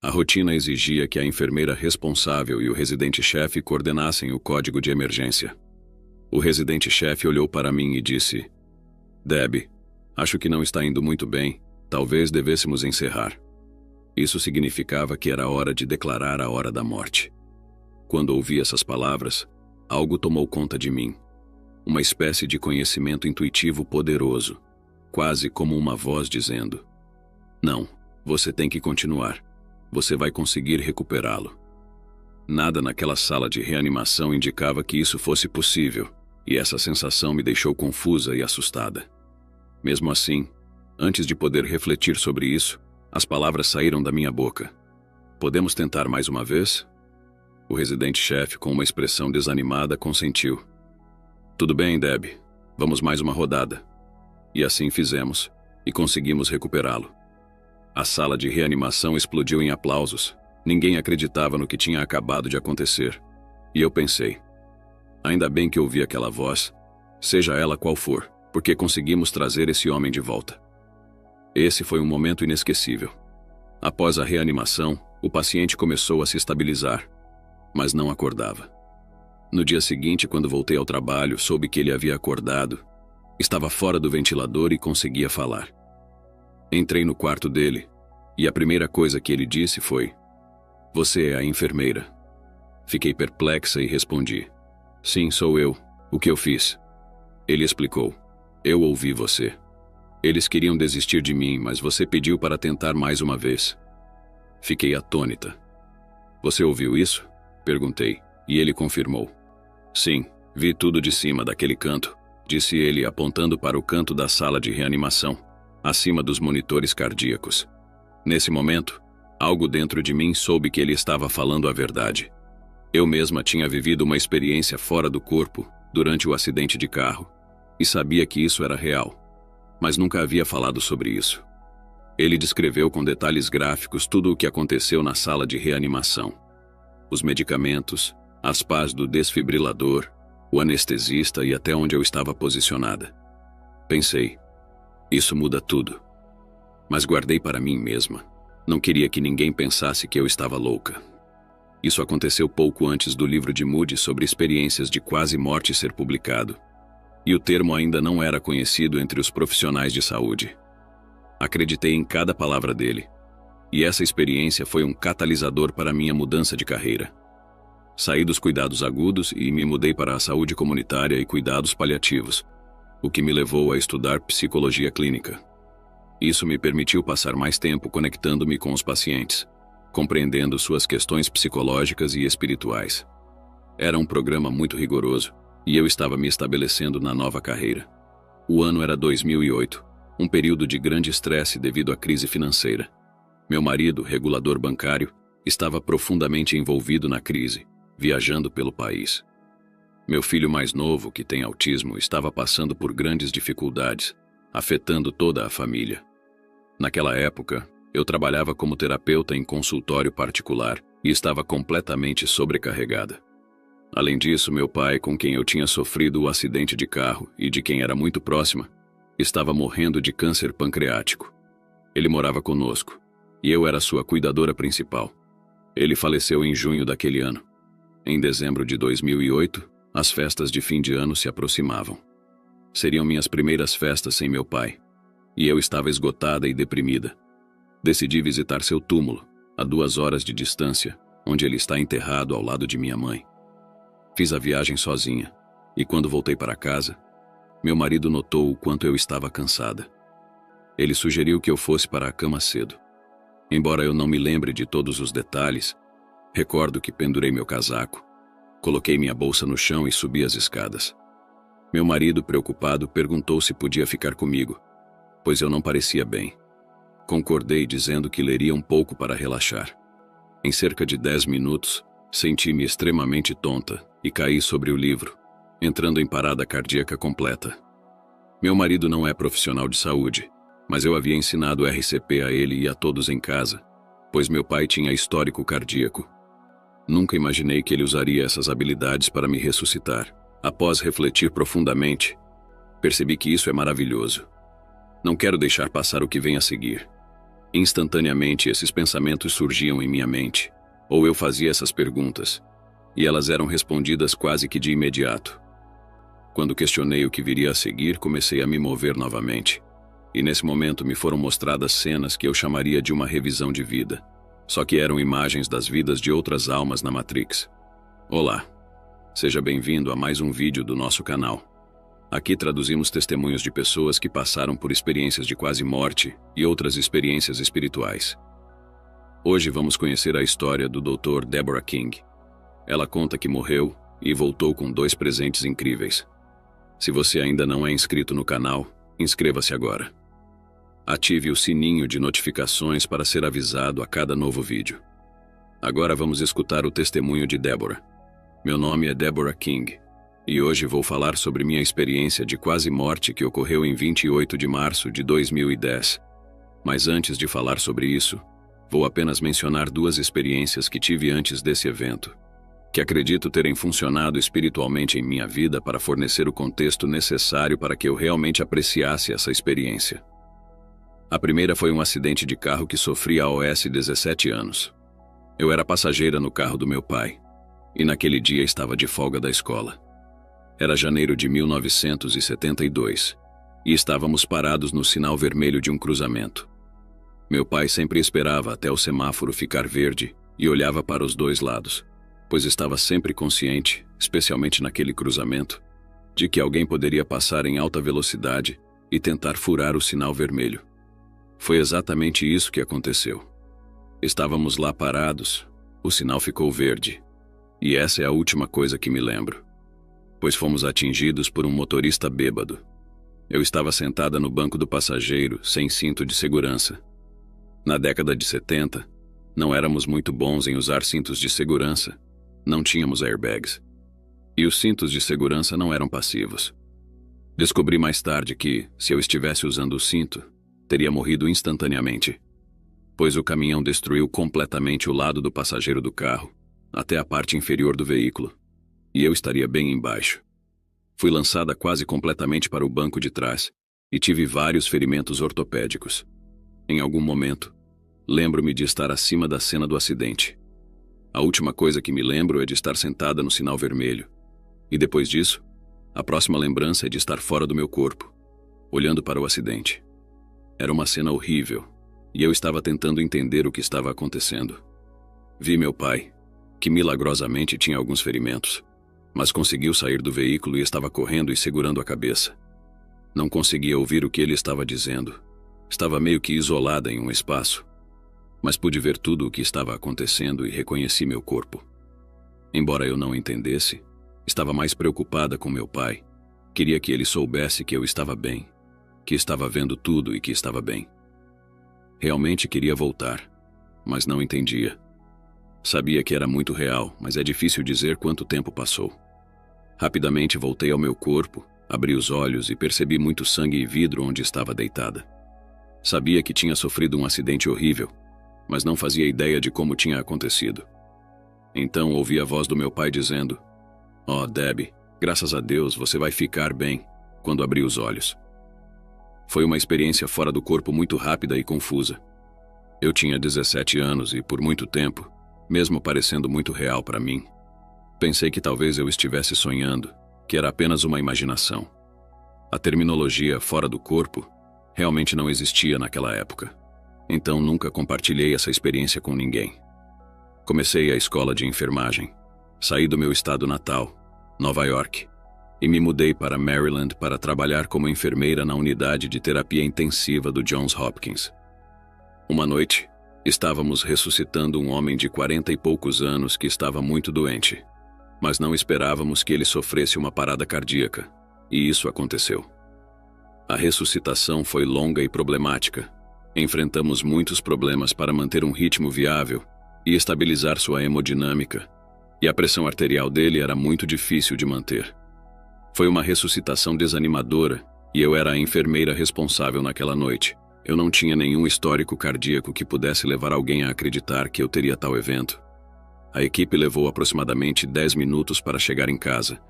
A rotina exigia que a enfermeira responsável e o residente-chefe coordenassem o código de emergência. O residente-chefe olhou para mim e disse: "Deb, acho que não está indo muito bem, talvez devêssemos encerrar." Isso significava que era hora de declarar a hora da morte. Quando ouvi essas palavras, algo tomou conta de mim. Uma espécie de conhecimento intuitivo poderoso, quase como uma voz dizendo: "Não, você tem que continuar. Você vai conseguir recuperá-lo." Nada naquela sala de reanimação indicava que isso fosse possível, e essa sensação me deixou confusa e assustada. Mesmo assim, antes de poder refletir sobre isso, as palavras saíram da minha boca. "Podemos tentar mais uma vez?" O residente-chefe, com uma expressão desanimada, consentiu. "Tudo bem, Deb. Vamos mais uma rodada." E assim fizemos, e conseguimos recuperá-lo. A sala de reanimação explodiu em aplausos. Ninguém acreditava no que tinha acabado de acontecer. E eu pensei: ainda bem que ouvi aquela voz, seja ela qual for, porque conseguimos trazer esse homem de volta. Esse foi um momento inesquecível. Após a reanimação, o paciente começou a se estabilizar, mas não acordava. No dia seguinte, quando voltei ao trabalho, soube que ele havia acordado, estava fora do ventilador e conseguia falar. Entrei no quarto dele, e a primeira coisa que ele disse foi: "Você é a enfermeira?" Fiquei perplexa e respondi: "Sim, sou eu. O que eu fiz?" Ele explicou: "Eu ouvi você. Eles queriam desistir de mim, mas você pediu para tentar mais uma vez." Fiquei atônita. "Você ouviu isso?" Perguntei, e ele confirmou. "Sim, vi tudo de cima daquele canto", disse ele apontando para o canto da sala de reanimação, acima dos monitores cardíacos. Nesse momento, algo dentro de mim soube que ele estava falando a verdade. Eu mesma tinha vivido uma experiência fora do corpo durante o acidente de carro, e sabia que isso era real, mas nunca havia falado sobre isso. Ele descreveu com detalhes gráficos tudo o que aconteceu na sala de reanimação. Os medicamentos, as pás do desfibrilador, o anestesista e até onde eu estava posicionada. Pensei: isso muda tudo. Mas guardei para mim mesma. Não queria que ninguém pensasse que eu estava louca. Isso aconteceu pouco antes do livro de Moody sobre experiências de quase morte ser publicado, e o termo ainda não era conhecido entre os profissionais de saúde. Acreditei em cada palavra dele, e essa experiência foi um catalisador para minha mudança de carreira. Saí dos cuidados agudos e me mudei para a saúde comunitária e cuidados paliativos, o que me levou a estudar psicologia clínica. Isso me permitiu passar mais tempo conectando-me com os pacientes, compreendendo suas questões psicológicas e espirituais. Era um programa muito rigoroso, e eu estava me estabelecendo na nova carreira. O ano era 2008, um período de grande estresse devido à crise financeira. Meu marido, regulador bancário, estava profundamente envolvido na crise, viajando pelo país. Meu filho mais novo, que tem autismo, estava passando por grandes dificuldades, afetando toda a família. Naquela época, eu trabalhava como terapeuta em consultório particular e estava completamente sobrecarregada. Além disso, meu pai, com quem eu tinha sofrido o acidente de carro e de quem era muito próxima, estava morrendo de câncer pancreático. Ele morava conosco, e eu era sua cuidadora principal. Ele faleceu em junho daquele ano. Em dezembro de 2008, as festas de fim de ano se aproximavam. Seriam minhas primeiras festas sem meu pai, e eu estava esgotada e deprimida. Decidi visitar seu túmulo, a 2 horas de distância, onde ele está enterrado ao lado de minha mãe. Fiz a viagem sozinha, e quando voltei para casa, meu marido notou o quanto eu estava cansada. Ele sugeriu que eu fosse para a cama cedo. Embora eu não me lembre de todos os detalhes, recordo que pendurei meu casaco, coloquei minha bolsa no chão e subi as escadas. Meu marido, preocupado, perguntou se podia ficar comigo, pois eu não parecia bem. Concordei dizendo que leria um pouco para relaxar. Em cerca de 10 minutos, senti-me extremamente tonta e caí sobre o livro, entrando em parada cardíaca completa. Meu marido não é profissional de saúde, mas eu havia ensinado RCP a ele e a todos em casa, pois meu pai tinha histórico cardíaco. Nunca imaginei que ele usaria essas habilidades para me ressuscitar, Após refletir profundamente, percebi que isso é maravilhoso. Não quero deixar passar o que vem a seguir. Instantaneamente, esses pensamentos surgiam em minha mente, ou eu fazia essas perguntas, e elas eram respondidas quase que de imediato. Quando questionei o que viria a seguir, comecei a me mover novamente. E nesse momento me foram mostradas cenas que eu chamaria de uma revisão de vida. Só que eram imagens das vidas de outras almas na Matrix. Olá! Seja bem-vindo a mais um vídeo do nosso canal. Aqui traduzimos testemunhos de pessoas que passaram por experiências de quase morte e outras experiências espirituais. Hoje vamos conhecer a história do Dr. Deborah King. Ela conta que morreu e voltou com 2 presentes incríveis. Se você ainda não é inscrito no canal, inscreva-se agora. Ative o sininho de notificações para ser avisado a cada novo vídeo. Agora vamos escutar o testemunho de Deborah. Meu nome é Deborah King, e hoje vou falar sobre minha experiência de quase morte que ocorreu em 28 de março de 2010. Mas antes de falar sobre isso, vou apenas mencionar 2 experiências que tive antes desse evento, que acredito terem funcionado espiritualmente em minha vida para fornecer o contexto necessário para que eu realmente apreciasse essa experiência. A primeira foi um acidente de carro que sofri aos 17 anos. Eu era passageira no carro do meu pai, e naquele dia estava de folga da escola. Era janeiro de 1972, e estávamos parados no sinal vermelho de um cruzamento. Meu pai sempre esperava até o semáforo ficar verde e olhava para os 2 lados, pois estava sempre consciente, especialmente naquele cruzamento, de que alguém poderia passar em alta velocidade e tentar furar o sinal vermelho. Foi exatamente isso que aconteceu. Estávamos lá parados, o sinal ficou verde, e essa é a última coisa que me lembro, pois fomos atingidos por um motorista bêbado. Eu estava sentada no banco do passageiro, sem cinto de segurança. Na década de 70, não éramos muito bons em usar cintos de segurança, não tínhamos airbags. E os cintos de segurança não eram passivos. Descobri mais tarde que, se eu estivesse usando o cinto, teria morrido instantaneamente, pois o caminhão destruiu completamente o lado do passageiro do carro, até a parte inferior do veículo, e eu estaria bem embaixo. Fui lançada quase completamente para o banco de trás e tive vários ferimentos ortopédicos. Em algum momento, lembro-me de estar acima da cena do acidente. A última coisa que me lembro é de estar sentada no sinal vermelho, e depois disso, a próxima lembrança é de estar fora do meu corpo, olhando para o acidente. Era uma cena horrível, e eu estava tentando entender o que estava acontecendo. Vi meu pai, que milagrosamente tinha alguns ferimentos, mas conseguiu sair do veículo e estava correndo e segurando a cabeça. Não conseguia ouvir o que ele estava dizendo. Estava meio que isolada em um espaço, mas pude ver tudo o que estava acontecendo e reconheci meu corpo. Embora eu não entendesse, estava mais preocupada com meu pai. Queria que ele soubesse que eu estava bem, que estava vendo tudo e que estava bem. Realmente queria voltar, mas não entendia. Sabia que era muito real, mas é difícil dizer quanto tempo passou. Rapidamente voltei ao meu corpo, abri os olhos e percebi muito sangue e vidro onde estava deitada. Sabia que tinha sofrido um acidente horrível, mas não fazia ideia de como tinha acontecido. Então ouvi a voz do meu pai dizendo: "Oh, Debbie, graças a Deus você vai ficar bem", quando abri os olhos. Foi uma experiência fora do corpo muito rápida e confusa. Eu tinha 17 anos e, por muito tempo, mesmo parecendo muito real para mim, pensei que talvez eu estivesse sonhando, que era apenas uma imaginação. A terminologia fora do corpo realmente não existia naquela época, então nunca compartilhei essa experiência com ninguém. Comecei a escola de enfermagem, saí do meu estado natal, Nova York, e me mudei para Maryland para trabalhar como enfermeira na unidade de terapia intensiva do Johns Hopkins. Uma noite, estávamos ressuscitando um homem de 40 e poucos anos que estava muito doente, mas não esperávamos que ele sofresse uma parada cardíaca, e isso aconteceu. A ressuscitação foi longa e problemática. Enfrentamos muitos problemas para manter um ritmo viável e estabilizar sua hemodinâmica, e a pressão arterial dele era muito difícil de manter. Foi uma ressuscitação desanimadora, e eu era a enfermeira responsável naquela noite. Eu não tinha nenhum histórico cardíaco que pudesse levar alguém a acreditar que eu teria tal evento. A equipe levou aproximadamente 10 minutos para chegar em casa,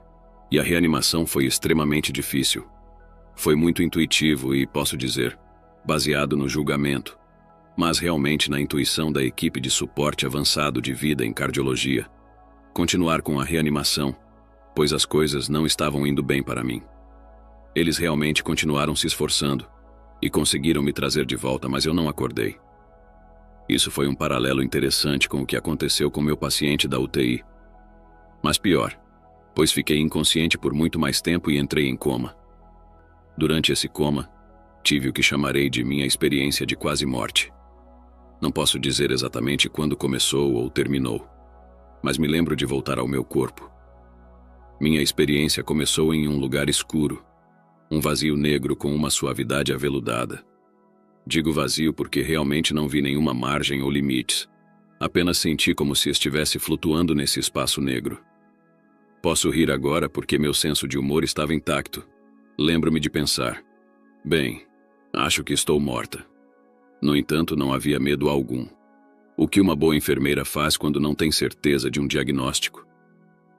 E a reanimação foi extremamente difícil. Foi muito intuitivo e, posso dizer, baseado no julgamento, mas realmente na intuição da equipe de suporte avançado de vida em cardiologia. Continuar com a reanimação, pois as coisas não estavam indo bem para mim. Eles realmente continuaram se esforçando e conseguiram me trazer de volta, mas eu não acordei. Isso foi um paralelo interessante com o que aconteceu com meu paciente da UTI. Mas pior, pois fiquei inconsciente por muito mais tempo e entrei em coma. Durante esse coma, tive o que chamarei de minha experiência de quase morte. Não posso dizer exatamente quando começou ou terminou, mas me lembro de voltar ao meu corpo. Minha experiência começou em um lugar escuro, um vazio negro com uma suavidade aveludada. Digo vazio porque realmente não vi nenhuma margem ou limites. Apenas senti como se estivesse flutuando nesse espaço negro. Posso rir agora porque meu senso de humor estava intacto. Lembro-me de pensar: bem, acho que estou morta. No entanto, não havia medo algum. O que uma boa enfermeira faz quando não tem certeza de um diagnóstico?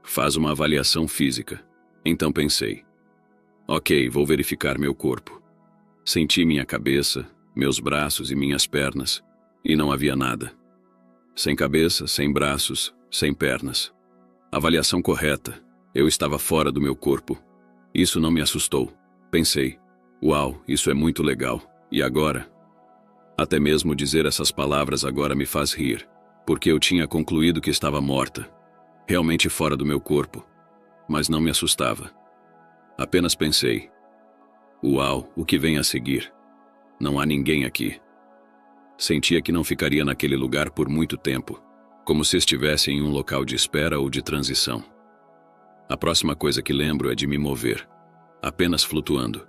Faz uma avaliação física. Então pensei: ok, vou verificar meu corpo. Senti minha cabeça, meus braços e minhas pernas, e não havia nada. Sem cabeça, sem braços, sem pernas. Avaliação correta. Eu estava fora do meu corpo. Isso não me assustou. Pensei: uau, isso é muito legal. E agora? Até mesmo dizer essas palavras agora me faz rir, porque eu tinha concluído que estava morta, realmente fora do meu corpo. Mas não me assustava. Apenas pensei: uau, o que vem a seguir? Não há ninguém aqui. Sentia que não ficaria naquele lugar por muito tempo, como se estivesse em um local de espera ou de transição. A próxima coisa que lembro é de me mover, apenas flutuando.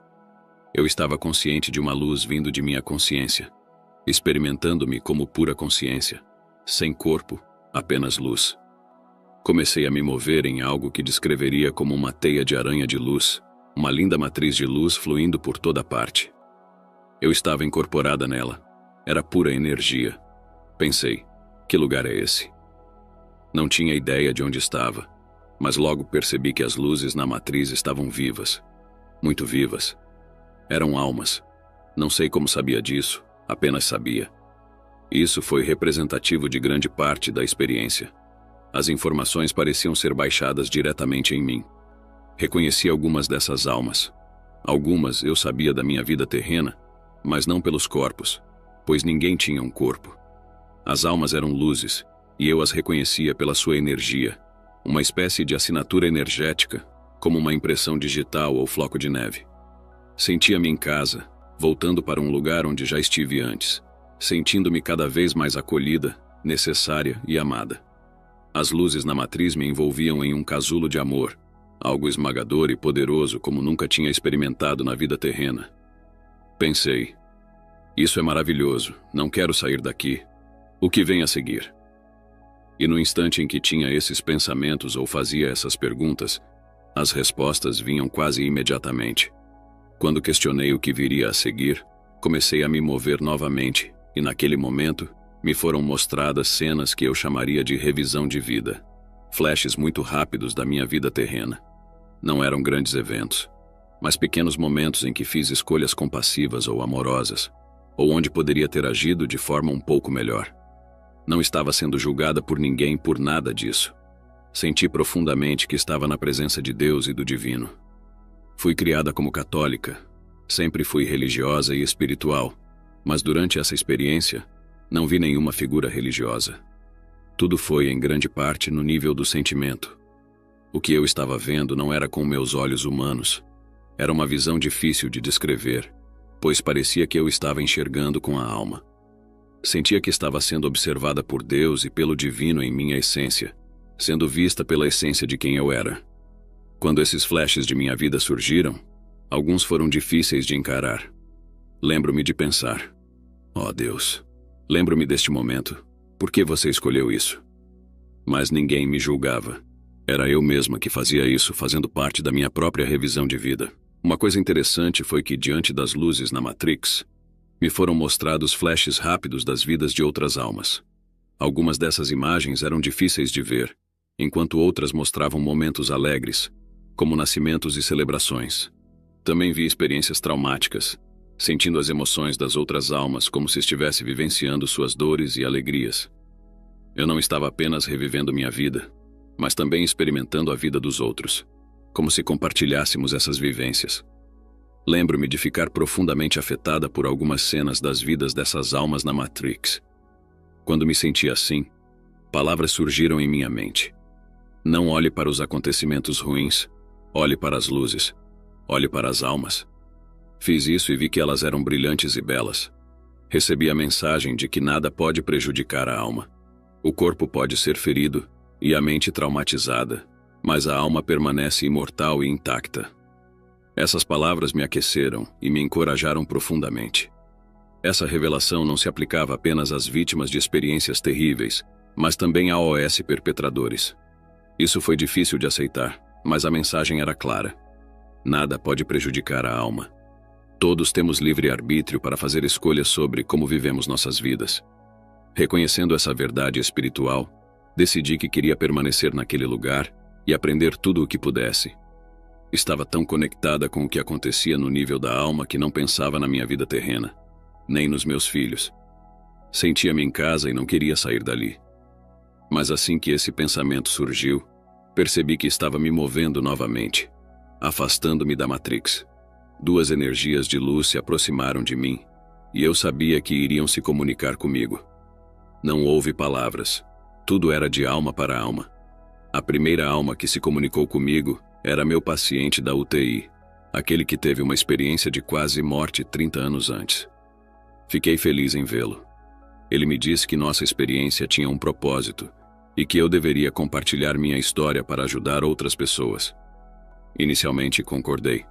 Eu estava consciente de uma luz vindo de minha consciência, experimentando-me como pura consciência, sem corpo, apenas luz. Comecei a me mover em algo que descreveria como uma teia de aranha de luz, uma linda matriz de luz fluindo por toda parte. Eu estava incorporada nela. Era pura energia. Pensei: que lugar é esse? Não tinha ideia de onde estava, mas logo percebi que as luzes na matriz estavam vivas. Muito vivas. Eram almas. Não sei como sabia disso, apenas sabia. Isso foi representativo de grande parte da experiência. As informações pareciam ser baixadas diretamente em mim. Reconheci algumas dessas almas. Algumas eu sabia da minha vida terrena, mas não pelos corpos, pois ninguém tinha um corpo. As almas eram luzes, e eu as reconhecia pela sua energia, uma espécie de assinatura energética, como uma impressão digital ou floco de neve. Sentia-me em casa, voltando para um lugar onde já estive antes, sentindo-me cada vez mais acolhida, necessária e amada. As luzes na matriz me envolviam em um casulo de amor, algo esmagador e poderoso como nunca tinha experimentado na vida terrena. Pensei: isso é maravilhoso, não quero sair daqui. O que vem a seguir? E no instante em que tinha esses pensamentos ou fazia essas perguntas, as respostas vinham quase imediatamente. Quando questionei o que viria a seguir, comecei a me mover novamente, e naquele momento, me foram mostradas cenas que eu chamaria de revisão de vida. Flashes muito rápidos da minha vida terrena. Não eram grandes eventos, mas pequenos momentos em que fiz escolhas compassivas ou amorosas, ou onde poderia ter agido de forma um pouco melhor. Não estava sendo julgada por ninguém por nada disso. Senti profundamente que estava na presença de Deus e do divino. Fui criada como católica, sempre fui religiosa e espiritual, mas durante essa experiência, não vi nenhuma figura religiosa. Tudo foi, em grande parte, no nível do sentimento. O que eu estava vendo não era com meus olhos humanos. Era uma visão difícil de descrever, pois parecia que eu estava enxergando com a alma. Sentia que estava sendo observada por Deus e pelo divino em minha essência, sendo vista pela essência de quem eu era. Quando esses flashes de minha vida surgiram, alguns foram difíceis de encarar. Lembro-me de pensar: ó Deus, lembro-me deste momento. Por que você escolheu isso? Mas ninguém me julgava. Era eu mesma que fazia isso, fazendo parte da minha própria revisão de vida. Uma coisa interessante foi que, diante das luzes na Matrix, me foram mostrados flashes rápidos das vidas de outras almas. Algumas dessas imagens eram difíceis de ver, enquanto outras mostravam momentos alegres, como nascimentos e celebrações. Também vi experiências traumáticas, sentindo as emoções das outras almas como se estivesse vivenciando suas dores e alegrias. Eu não estava apenas revivendo minha vida, mas também experimentando a vida dos outros, como se compartilhássemos essas vivências. Lembro-me de ficar profundamente afetada por algumas cenas das vidas dessas almas na Matrix. Quando me senti assim, palavras surgiram em minha mente. Não olhe para os acontecimentos ruins, olhe para as luzes, olhe para as almas. Fiz isso e vi que elas eram brilhantes e belas. Recebi a mensagem de que nada pode prejudicar a alma. O corpo pode ser ferido e a mente traumatizada, mas a alma permanece imortal e intacta. Essas palavras me aqueceram e me encorajaram profundamente. Essa revelação não se aplicava apenas às vítimas de experiências terríveis, mas também a OS perpetradores. Isso foi difícil de aceitar, mas a mensagem era clara. Nada pode prejudicar a alma. Todos temos livre-arbítrio para fazer escolhas sobre como vivemos nossas vidas. Reconhecendo essa verdade espiritual, decidi que queria permanecer naquele lugar e aprender tudo o que pudesse. Estava tão conectada com o que acontecia no nível da alma que não pensava na minha vida terrena, nem nos meus filhos. Sentia-me em casa e não queria sair dali. Mas assim que esse pensamento surgiu, percebi que estava me movendo novamente, afastando-me da Matrix. Duas energias de luz se aproximaram de mim, e eu sabia que iriam se comunicar comigo. Não houve palavras, tudo era de alma para alma. A primeira alma que se comunicou comigo era meu paciente da UTI, aquele que teve uma experiência de quase morte 30 anos antes. Fiquei feliz em vê-lo. Ele me disse que nossa experiência tinha um propósito e que eu deveria compartilhar minha história para ajudar outras pessoas. Inicialmente concordei,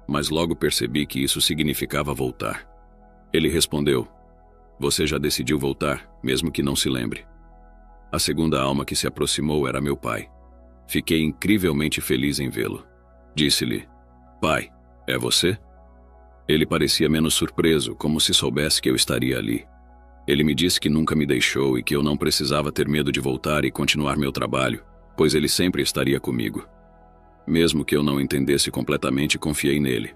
mas logo percebi que isso significava voltar. Ele respondeu: "Você já decidiu voltar, mesmo que não se lembre." A segunda alma que se aproximou era meu pai. Fiquei incrivelmente feliz em vê-lo. Disse-lhe: "Pai, é você?" Ele parecia menos surpreso, como se soubesse que eu estaria ali. Ele me disse que nunca me deixou e que eu não precisava ter medo de voltar e continuar meu trabalho, pois ele sempre estaria comigo. Mesmo que eu não entendesse completamente, confiei nele.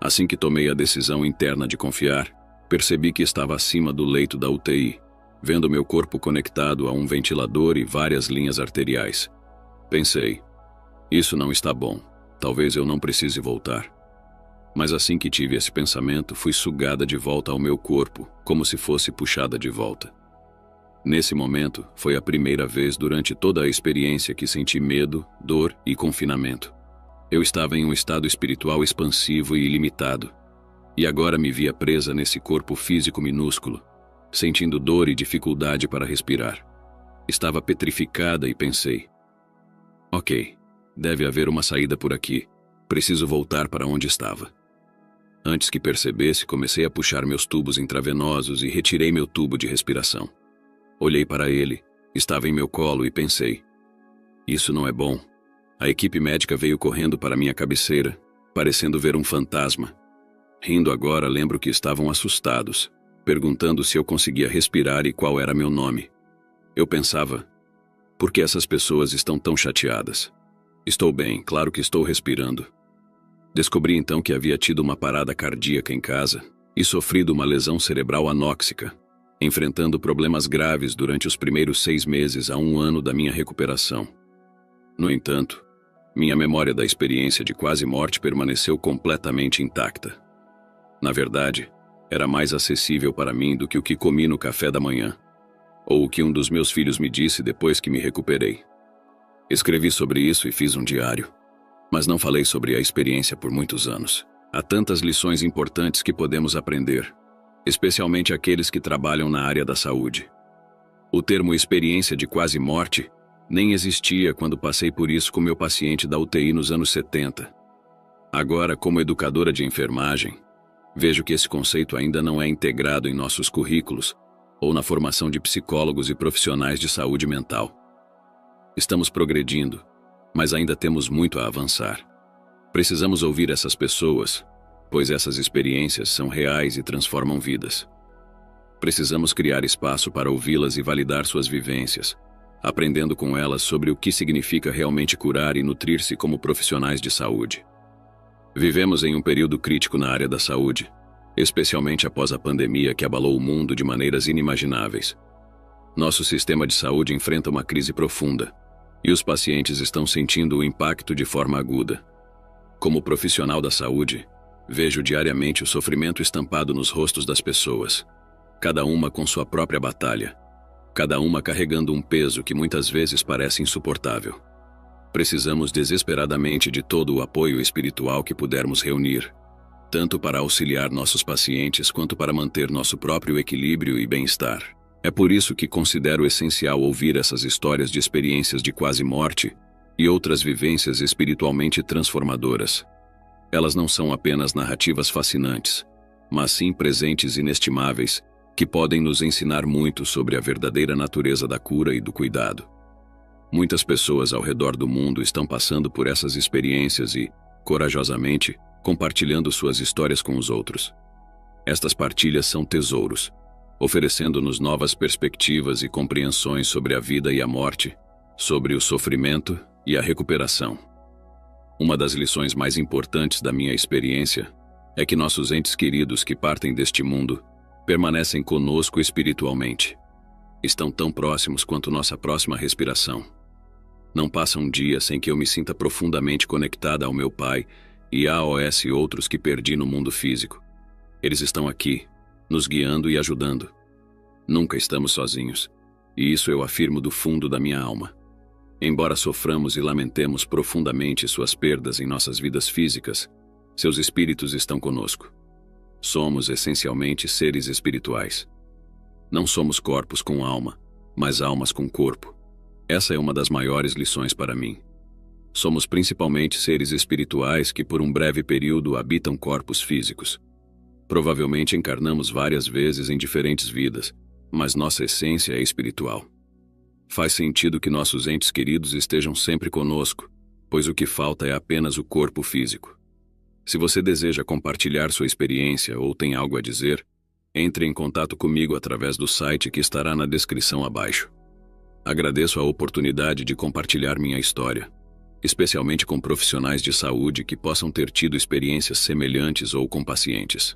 Assim que tomei a decisão interna de confiar, percebi que estava acima do leito da UTI, vendo meu corpo conectado a um ventilador e várias linhas arteriais. Pensei: isso não está bom, talvez eu não precise voltar. Mas assim que tive esse pensamento, fui sugada de volta ao meu corpo, como se fosse puxada de volta. Nesse momento, foi a primeira vez durante toda a experiência que senti medo, dor e confinamento. Eu estava em um estado espiritual expansivo e ilimitado, e agora me via presa nesse corpo físico minúsculo, sentindo dor e dificuldade para respirar. Estava petrificada e pensei: ok, deve haver uma saída por aqui, preciso voltar para onde estava. Antes que percebesse, comecei a puxar meus tubos intravenosos e retirei meu tubo de respiração. Olhei para ele, estava em meu colo e pensei: isso não é bom. A equipe médica veio correndo para minha cabeceira, parecendo ver um fantasma. Rindo agora, lembro que estavam assustados, perguntando se eu conseguia respirar e qual era meu nome. Eu pensava: por que essas pessoas estão tão chateadas? Estou bem, claro que estou respirando. Descobri então que havia tido uma parada cardíaca em casa e sofrido uma lesão cerebral anóxica, enfrentando problemas graves durante os primeiros 6 meses a 1 ano da minha recuperação. No entanto, minha memória da experiência de quase morte permaneceu completamente intacta. Na verdade, era mais acessível para mim do que o que comi no café da manhã, ou o que um dos meus filhos me disse depois que me recuperei. Escrevi sobre isso e fiz um diário, mas não falei sobre a experiência por muitos anos. Há tantas lições importantes que podemos aprender, especialmente aqueles que trabalham na área da saúde. O termo experiência de quase morte nem existia quando passei por isso com meu paciente da UTI nos anos 70. Agora, como educadora de enfermagem, vejo que esse conceito ainda não é integrado em nossos currículos ou na formação de psicólogos e profissionais de saúde mental. Estamos progredindo, mas ainda temos muito a avançar. Precisamos ouvir essas pessoas, pois essas experiências são reais e transformam vidas. Precisamos criar espaço para ouvi-las e validar suas vivências, aprendendo com elas sobre o que significa realmente curar e nutrir-se como profissionais de saúde. Vivemos em um período crítico na área da saúde, especialmente após a pandemia que abalou o mundo de maneiras inimagináveis. Nosso sistema de saúde enfrenta uma crise profunda, e os pacientes estão sentindo o impacto de forma aguda. Como profissional da saúde, vejo diariamente o sofrimento estampado nos rostos das pessoas, cada uma com sua própria batalha, cada uma carregando um peso que muitas vezes parece insuportável. Precisamos desesperadamente de todo o apoio espiritual que pudermos reunir, tanto para auxiliar nossos pacientes quanto para manter nosso próprio equilíbrio e bem-estar. É por isso que considero essencial ouvir essas histórias de experiências de quase morte e outras vivências espiritualmente transformadoras. Elas não são apenas narrativas fascinantes, mas sim presentes inestimáveis que podem nos ensinar muito sobre a verdadeira natureza da cura e do cuidado. Muitas pessoas ao redor do mundo estão passando por essas experiências e, corajosamente, compartilhando suas histórias com os outros. Estas partilhas são tesouros, oferecendo-nos novas perspectivas e compreensões sobre a vida e a morte, sobre o sofrimento e a recuperação. Uma das lições mais importantes da minha experiência é que nossos entes queridos que partem deste mundo permanecem conosco espiritualmente. Estão tão próximos quanto nossa próxima respiração. Não passa um dia sem que eu me sinta profundamente conectada ao meu pai e aos outros que perdi no mundo físico. Eles estão aqui, nos guiando e ajudando. Nunca estamos sozinhos, e isso eu afirmo do fundo da minha alma. Embora soframos e lamentemos profundamente suas perdas em nossas vidas físicas, seus espíritos estão conosco. Somos essencialmente seres espirituais. Não somos corpos com alma, mas almas com corpo. Essa é uma das maiores lições para mim. Somos principalmente seres espirituais que por um breve período habitam corpos físicos. Provavelmente encarnamos várias vezes em diferentes vidas, mas nossa essência é espiritual. Faz sentido que nossos entes queridos estejam sempre conosco, pois o que falta é apenas o corpo físico. Se você deseja compartilhar sua experiência ou tem algo a dizer, entre em contato comigo através do site que estará na descrição abaixo. Agradeço a oportunidade de compartilhar minha história, especialmente com profissionais de saúde que possam ter tido experiências semelhantes ou com pacientes.